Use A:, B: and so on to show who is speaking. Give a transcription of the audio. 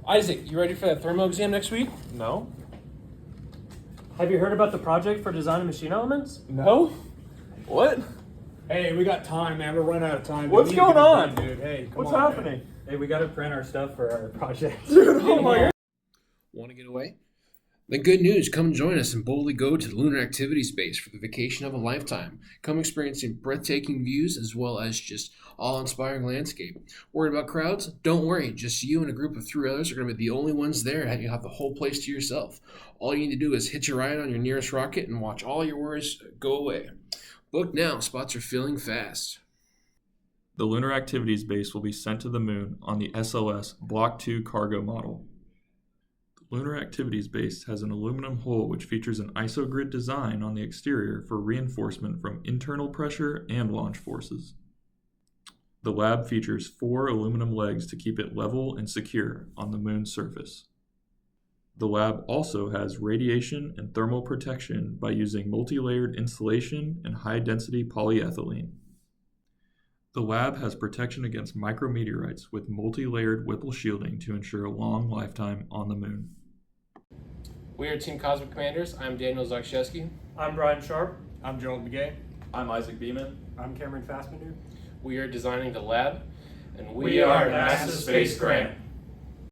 A: Isaac, you ready for that thermal exam next week?
B: No.
C: Have you heard about the project for designing machine elements?
B: No? What?
D: Hey, we got time, man. We're running out of time.
B: What's
D: We need to
B: going
D: get it
B: on?
D: done, dude? Hey, come
B: What's
D: on,
B: happening?
C: Hey, we gotta print our stuff for our project.
B: Dude, oh my god.
A: Want to get away? Then good news, come join us and boldly go to the Lunar Activity Space for the vacation of a lifetime. Come experiencing breathtaking views as well as just awe-inspiring landscape. Worried about crowds? Don't worry, just you and a group of 3 others are going to be the only ones there, and you have the whole place to yourself. All you need to do is hitch a ride on your nearest rocket and watch all your worries go away. Book now, spots are filling fast.
E: The Lunar Activities Base will be sent to the moon on the SLS Block 2 cargo model. The Lunar Activities Base has an aluminum hull which features an isogrid design on the exterior for reinforcement from internal pressure and launch forces. The lab features 4 aluminum legs to keep it level and secure on the moon's surface. The lab also has radiation and thermal protection by using multi-layered insulation and high-density polyethylene. The lab has protection against micrometeorites with multi-layered Whipple shielding to ensure a long lifetime on the moon.
A: We are Team Cosmic Commanders. I'm Daniel Zakshevsky.
C: I'm Brian Sharp.
D: I'm Gerald McGay.
E: I'm Isaac Beeman.
D: I'm Cameron Fassbender.
A: We are designing the lab, and
C: We are NASA Space Grant.